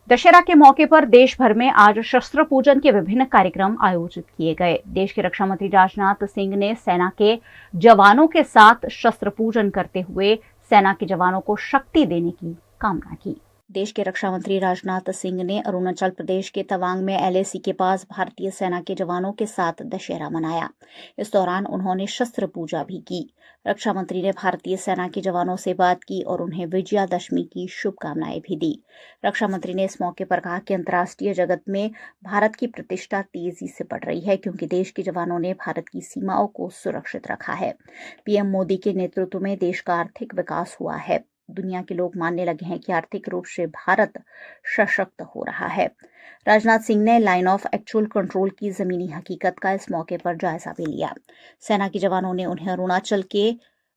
दशहरा के मौके पर देश भर में आज शस्त्र पूजन के विभिन्न कार्यक्रम आयोजित किए गए। देश के रक्षा मंत्री राजनाथ सिंह ने सेना के जवानों के साथ शस्त्र पूजन करते हुए सेना के जवानों को शक्ति देने की कामना की। देश के रक्षा मंत्री राजनाथ सिंह ने अरुणाचल प्रदेश के तवांग में एलएसी के पास भारतीय सेना के जवानों के साथ दशहरा मनाया। इस दौरान उन्होंने शस्त्र पूजा भी की। रक्षा मंत्री ने भारतीय सेना के जवानों से बात की और उन्हें विजयादशमी की शुभकामनाएं भी दी। रक्षा मंत्री ने इस मौके पर कहा कि अंतर्राष्ट्रीय जगत में भारत की प्रतिष्ठा तेजी से बढ़ रही है, क्योंकि देश के जवानों ने भारत की सीमाओं को सुरक्षित रखा है। पीएम मोदी के नेतृत्व में देश का आर्थिक विकास हुआ है। दुनिया के लोग मानने लगे हैं कि आर्थिक रूप से भारत सशक्त हो रहा है। राजनाथ सिंह ने लाइन ऑफ एक्चुअल कंट्रोल की जमीनी हकीकत का इस मौके पर जायजा भी लिया। सेना के जवानों ने उन्हें अरुणाचल के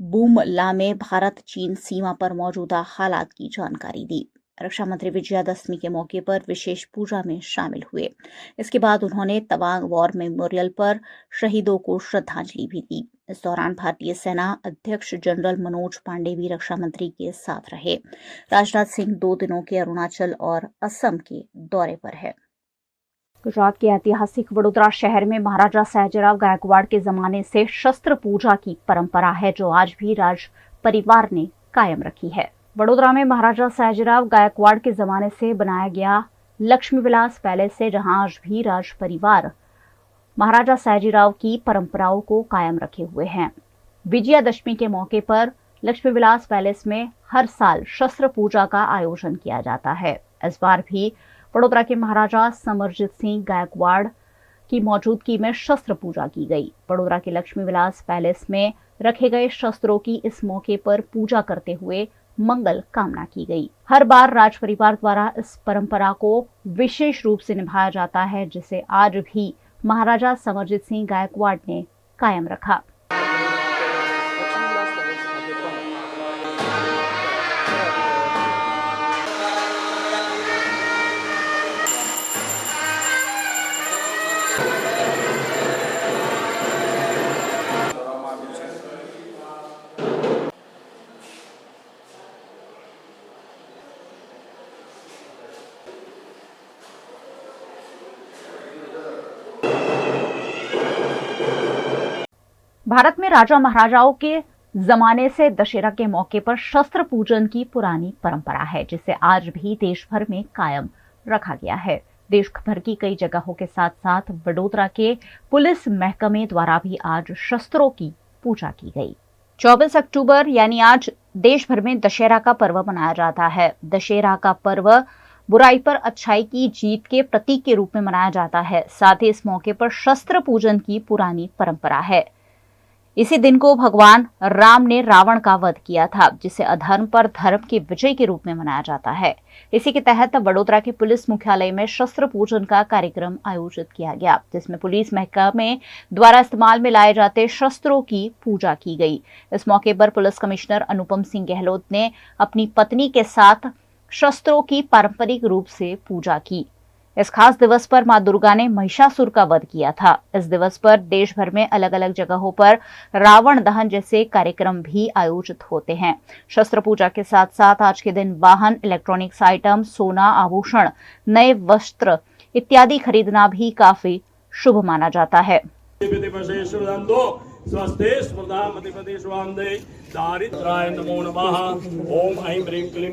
बूमला में भारत चीन सीमा पर मौजूदा हालात की जानकारी दी। रक्षा मंत्री विजयादशमी के मौके पर विशेष पूजा में शामिल हुए। इसके बाद उन्होंने तवांग वॉर मेमोरियल पर शहीदों को श्रद्धांजलि भी दी। इस दौरान भारतीय सेना अध्यक्ष जनरल मनोज पांडे भी रक्षा मंत्री के साथ रहे। राजनाथ सिंह 2 दिनों के अरुणाचल और असम के दौरे पर है। गुजरात के ऐतिहासिक वडोदरा शहर में महाराजा सयाजीराव गायकवाड़ के जमाने से शस्त्र पूजा की परंपरा है, जो आज भी राज परिवार ने कायम रखी है। वडोदरा में महाराजा सयाजीराव गायकवाड़ के जमाने से बनाया गया लक्ष्मी विलास पैलेस है, जहां आज भी राज परिवार महाराजा सयाजीराव की परंपराओं को कायम रखे हुए हैं। विजयादशमी के मौके पर लक्ष्मी विलास पैलेस में हर साल शस्त्र पूजा का आयोजन किया जाता है। इस बार भी वडोदरा के महाराजा समरजीत सिंह गायकवाड़ की मौजूदगी में शस्त्र पूजा की गई। वडोदरा के लक्ष्मी विलास पैलेस में रखे गए शस्त्रों की इस मौके पर पूजा करते हुए मंगल कामना की गई। हर बार राज परिवार द्वारा इस परंपरा को विशेष रूप से निभाया जाता है, जिसे आज भी महाराजा समरजीत सिंह गायकवाड़ ने कायम रखा। भारत में राजा महाराजाओं के जमाने से दशहरा के मौके पर शस्त्र पूजन की पुरानी परंपरा है, जिसे आज भी देश भर में कायम रखा गया है। देश भर की कई जगहों के साथ साथ वडोदरा के पुलिस महकमे द्वारा भी आज शस्त्रों की पूजा की गई। 24 अक्टूबर यानी आज देश भर में दशहरा का पर्व मनाया जाता है। दशहरा का पर्व बुराई पर अच्छाई की जीत के प्रतीक के रूप में मनाया जाता है। साथ ही इस मौके पर शस्त्र पूजन की पुरानी परंपरा है। इसी दिन को भगवान राम ने रावण का वध किया था, जिसे अधर्म पर धर्म की विजय के रूप में मनाया जाता है। इसी के तहत वडोदरा के पुलिस मुख्यालय में शस्त्र पूजन का कार्यक्रम आयोजित किया गया, जिसमें पुलिस महकमे द्वारा इस्तेमाल में लाए जाते शस्त्रों की पूजा की गई। इस मौके पर पुलिस कमिश्नर अनुपम सिंह गहलोत ने अपनी पत्नी के साथ शस्त्रों की पारंपरिक रूप से पूजा की। इस खास दिवस पर मां दुर्गा ने महिषासुर का वध किया था। इस दिवस पर देश भर में अलग अलग जगहों पर रावण दहन जैसे कार्यक्रम भी आयोजित होते हैं। शस्त्र पूजा के साथ साथ आज के दिन वाहन, इलेक्ट्रॉनिक्स आइटम, सोना, आभूषण, नए वस्त्र इत्यादि खरीदना भी काफी शुभ माना जाता है। स्वस्ते स्मृता मतिपति स्वांदे दारिद्राय नमो नमः। ओम ऐं ह्रीं क्लीं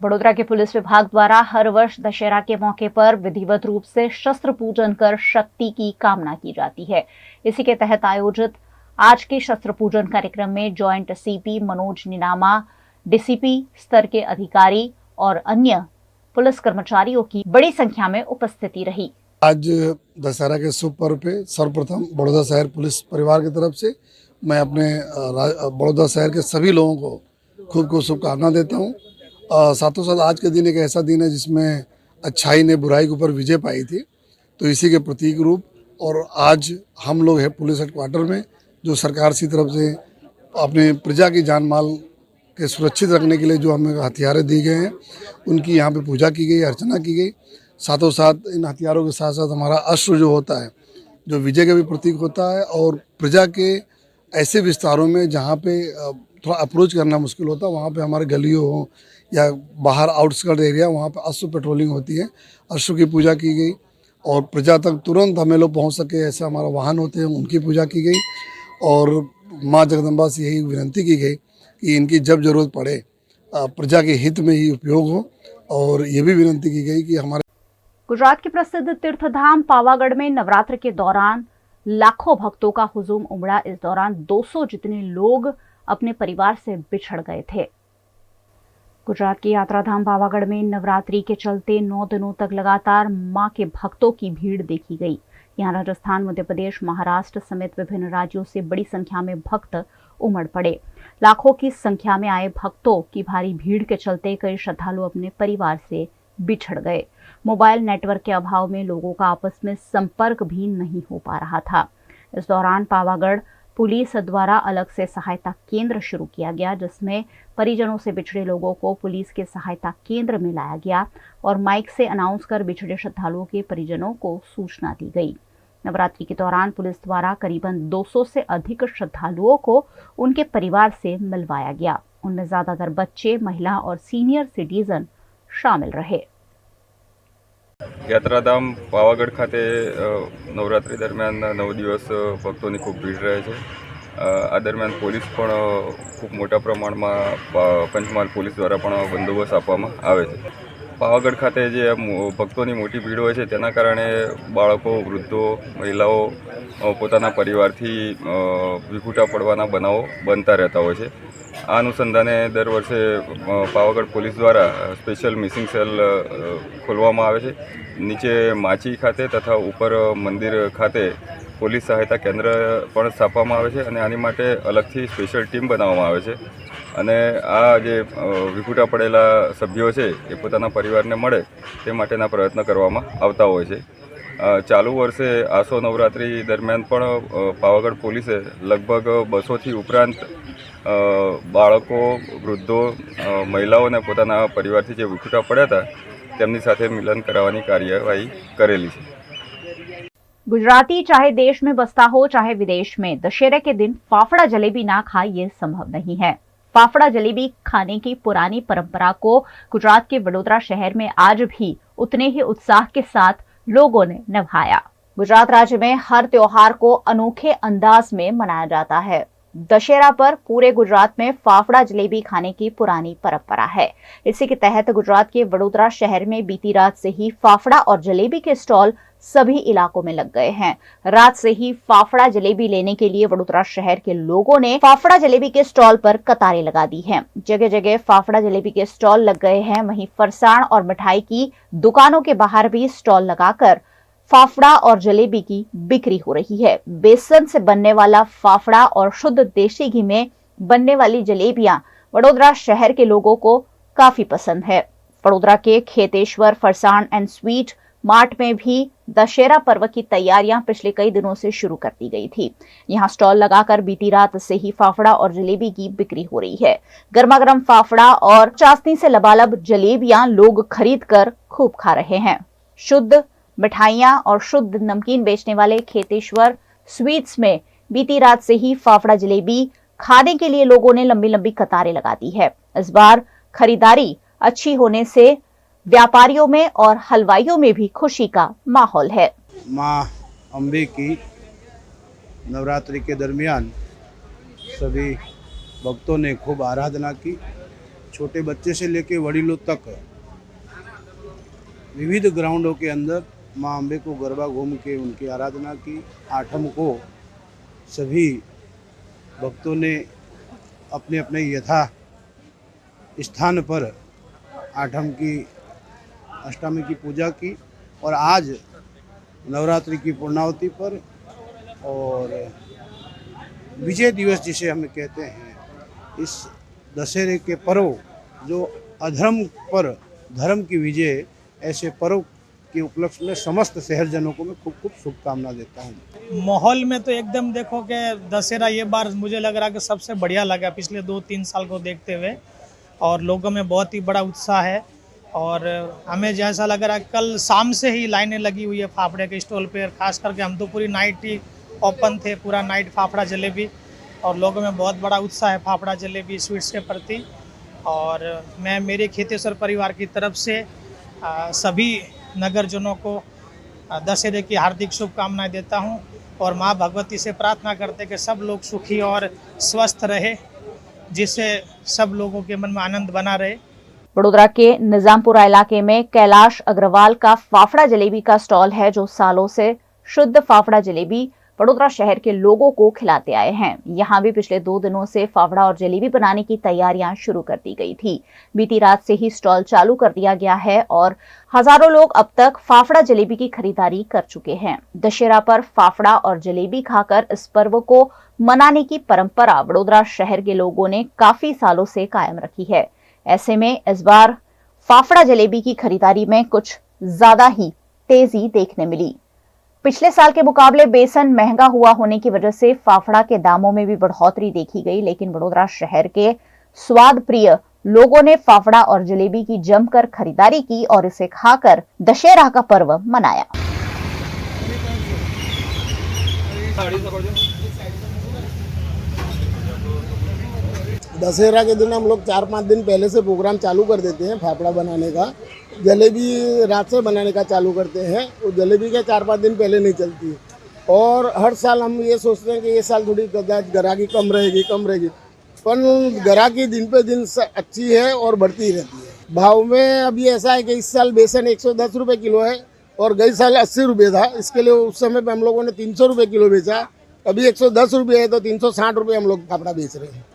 वडोदरा के पुलिस विभाग द्वारा हर वर्ष दशहरा के मौके पर विधिवत रूप से शस्त्र पूजन कर शक्ति की कामना की जाती है। इसी के तहत आयोजित आज के शस्त्र पूजन कार्यक्रम में joint CP Manoj Ninama, DCP स्तर के अधिकारी और अन्य पुलिस कर्मचारियों की बड़ी संख्या में उपस्थिति रही। आज दशहरा के शुभ पर्व पे सर्वप्रथम बड़ौदा शहर पुलिस परिवार की तरफ से मैं अपने बड़ौदा शहर के सभी लोगों को खूब खूब शुभकामना देता हूँ। साथों साथ आज के दिन एक ऐसा दिन है जिसमें अच्छाई ने बुराई के ऊपर विजय पाई थी, तो इसी के प्रतीक रूप और आज हम लोग है पुलिस हेडक्वार्टर में, जो सरकार की तरफ से अपने प्रजा की जान माल के सुरक्षित रखने के लिए जो हमें हथियारें दी गए हैं, उनकी यहाँ पे पूजा की गई, अर्चना की गई। साथों साथ इन हथियारों के साथ साथ हमारा अश्व जो होता है, जो विजय का भी प्रतीक होता है और प्रजा के ऐसे विस्तारों में जहाँ पे थोड़ा अप्रोच करना मुश्किल होता है, वहाँ पे हमारे गलियों हो या बाहर आउटस्कर्ट एरिया, वहाँ पे अश्व पेट्रोलिंग होती है। अश्व की पूजा की गई और प्रजा तक तुरंत हमें लोग पहुँच सके ऐसे हमारा वाहन होते हैं, उनकी पूजा की गई। और माँ जगदम्बा से यही विनती की गई कि इनकी जब जरूरत पड़े प्रजा के हित में ही उपयोग हो। और ये भी विनती की गई कि हमारे गुजरात के प्रसिद्ध तीर्थधाम पावागढ़ में नवरात्र के दौरान लाखों भक्तों का हुजूम उमड़ा। इस दौरान 200 जितने लोग अपने परिवार से बिछड़ गए थे। गुजरात की यात्रा धाम पावागढ़ में नवरात्रि के चलते 9 दिनों तक लगातार मां के भक्तों की भीड़ देखी गई। यहां राजस्थान, मध्य प्रदेश, महाराष्ट्र समेत विभिन्न राज्यों से बड़ी संख्या में भक्त उमड़ पड़े। लाखों की संख्या में आए भक्तों की भारी भीड़ के चलते कई श्रद्धालु अपने परिवार से बिछड़ गए। मोबाइल नेटवर्क के अभाव में लोगों का आपस में संपर्क भी नहीं हो पा रहा था। इस दौरान पावागढ़ पुलिस द्वारा अलग से सहायता केंद्र शुरू किया गया, जिसमें परिजनों से बिछड़े लोगों को पुलिस के सहायता केंद्र में लाया गया और माइक से अनाउंस कर बिछड़े श्रद्धालुओं के परिजनों को सूचना दी गई। नवरात्रि के दौरान पुलिस द्वारा करीबन 200 से अधिक श्रद्धालुओं को उनके परिवार से मिलवाया गया। उनमें ज्यादातर बच्चे, महिला और सीनियर सिटीजन शामिल रहे। યાત્રાધામ પાવાગઢ ખાતે નવરાત્રિ દરમિયાન 9 દિવસ ભક્તોની ખૂબ ભીડ રહે છે. આ દરમિયાન પોલીસ પણ ખૂબ મોટા પ્રમાણમાં પંચમહાલ પોલીસ દ્વારા પણ બંદોબસ્ત આપવામાં આવે છે. પાવાગઢ ખાતે જે ભક્તોની મોટી ભીડ હોય છે તેના કારણે બાળકો, વૃદ્ધો, મહિલાઓ પોતાના પરિવારથી વિખૂટા પડવાના બનાવો બનતા રહેતા હોય છે. આ અનુસંધાને દર વર્ષે પાવાગઢ પોલીસ દ્વારા સ્પેશિયલ મિસિંગ સેલ ખોલવામાં આવે છે. નીચે માચી ખાતે તથા ઉપર મંદિર ખાતે પોલીસ સહાયતા કેન્દ્ર પણ સ્થાપવામાં આવે છે અને આની માટે અલગથી સ્પેશિયલ ટીમ બનાવવામાં આવે છે. અને આ જે વિખૂટા પડેલા સભ્યો છે એ પોતાના પરિવારને મળે તે માટેના પ્રયત્ન કરવામાં આવતા હોય છે. ચાલુ વર્ષે આસો નવરાત્રિ દરમિયાન પણ પાવાગઢ પોલીસે લગભગ 200થી ઉપરાંત બાળકો, વૃદ્ધો, મહિલાઓને પોતાના પરિવારથી જે વિખૂટા પડ્યા હતા તેમની સાથે મિલન કરાવવાની કાર્યવાહી કરેલી છે. गुजराती चाहे देश में बसता हो चाहे विदेश में, दशहरे के दिन फाफड़ा जलेबी ना खाए ये संभव नहीं है। फाफड़ा जलेबी खाने की पुरानी परंपरा को गुजरात के वडोदरा शहर में आज भी उतने ही उत्साह के साथ लोगों ने निभाया। गुजरात राज्य में हर त्योहार को अनोखे अंदाज में मनाया जाता है। दशहरा पर पूरे गुजरात में फाफड़ा जलेबी खाने की पुरानी परंपरा है। इसी के तहत गुजरात के वडोदरा शहर में बीती रात से ही फाफड़ा और जलेबी के स्टॉल सभी इलाकों में लग गए हैं। रात से ही फाफड़ा जलेबी लेने के लिए वडोदरा शहर के लोगों ने फाफड़ा जलेबी के स्टॉल पर कतारें लगा दी हैं। जगह जगह फाफड़ा जलेबी के स्टॉल लग गए हैं। वहीं फरसाण और मिठाई की दुकानों के बाहर भी स्टॉल लगाकर फाफड़ा और जलेबी की बिक्री हो रही है। बेसन से बनने वाला फाफड़ा और शुद्ध देसी घी में बनने वाली जलेबियां वडोदरा शहर के लोगों को काफी पसंद है। वडोदरा के Kheteshwar farsan and sweet mart में भी दशहरा पर्व की तैयारियां पिछले कई दिनों से शुरू कर दी गई थी। यहां स्टॉल लगाकर बीती रात से ही फाफड़ा और जलेबी की बिक्री हो रही है। गर्मा गर्म फाफड़ा और चाशनी से लबालब जलेबियां लोग खरीद कर खूब खा रहे हैं। शुद्ध मिठाइयां और शुद्ध नमकीन बेचने वाले खेतेश्वर स्वीट्स में बीती रात से ही फाफड़ा जलेबी खाने के लिए लोगों ने लंबी लंबी कतारें लगा दी है। इस बार खरीदारी अच्छी होने से व्यापारियों में और हलवाइयों में भी खुशी का माहौल है। माँ अम्बे की नवरात्रि के दरमियान सभी भक्तों ने खूब आराधना की। छोटे बच्चे से लेकर वडीलों तक विविध ग्राउंडों के अंदर माँ अम्बे को गरबा घूम के उनकी आराधना की। आठम को सभी भक्तों ने अपने अपने यथा स्थान पर आठम की अष्टमी की पूजा की और आज नवरात्रि की पूर्णावति पर और विजय दिवस जिसे हम कहते हैं, इस दशहरे के पर्व जो अधर्म पर धर्म की विजय, ऐसे पर्व के उपलक्ष्य में समस्त शहरजनों को मैं खूब खूब शुभकामना देता हूँ। माहौल में तो एकदम देखो कि दशहरा ये बार मुझे लग रहा है कि सबसे बढ़िया लगा पिछले 2-3 साल को देखते हुए, और लोगों में बहुत ही बड़ा उत्साह है। और हमें जैसा लग रहा है कल शाम से ही लाइनें लगी हुई है फाफड़े के स्टॉल पे, खास करके हम तो पूरी नाइट ही ओपन थे, पूरा नाइट फाफड़ा जलेबी। और लोगों में बहुत बड़ा उत्साह है फाफड़ा जलेबी स्वीट्स के प्रति। और मैं मेरे खेतेश्वर परिवार की तरफ से सभी नगरजनों को दशहरे की हार्दिक शुभकामनाएं देता हूं और मां भगवती से प्रार्थना करते कि सब लोग सुखी और स्वस्थ रहे, जिससे सब लोगों के मन में आनंद बना रहे। वडोदरा के निजामपुरा इलाके में कैलाश अग्रवाल का फाफड़ा जलेबी का स्टॉल है, जो सालों से शुद्ध फाफड़ा जलेबी वडोदरा शहर के लोगों को खिलाते आए हैं। यहां भी पिछले 2 दिनों से फाफड़ा और जलेबी बनाने की तैयारियां शुरू कर दी गई थी। बीती रात से ही स्टॉल चालू कर दिया गया है और हजारों लोग अब तक फाफड़ा जलेबी की खरीदारी कर चुके हैं। दशहरा पर फाफड़ा और जलेबी खाकर इस पर्व को मनाने की परंपरा वडोदरा शहर के लोगों ने काफी सालों से कायम रखी है। ऐसे में इस बार फाफड़ा जलेबी की खरीदारी में कुछ ज्यादा ही तेजी देखने मिली। पिछले साल के मुकाबले बेसन महंगा हुआ होने की वजह से फाफड़ा के दामों में भी बढ़ोतरी देखी गई, लेकिन वडोदरा शहर के स्वाद प्रिय लोगों ने फाफड़ा और जलेबी की जमकर खरीदारी की और इसे खाकर दशहरा का पर्व मनाया। दशहरा के दिन हम लोग 4-5 दिन पहले से प्रोग्राम चालू कर देते हैं फाफड़ा बनाने का। जलेबी रात से बनाने का चालू करते हैं। वो जलेबी के 4-5 दिन पहले नहीं चलती। और हर साल हम ये सोचते हैं कि ये साल थोड़ी ग्राहकी कम रहेगी, पर ग्राहकी दिन पे दिन अच्छी है और बढ़ती रहती है। भाव में अभी ऐसा है कि इस साल बेसन 110 रुपये किलो है और गई साल 80 रुपये था। इसके लिए उस समय पे हम लोगों ने 300 रुपये किलो बेचा। अभी 110 रुपये है तो 360 रुपये हम लोग फाफड़ा बेच रहे हैं।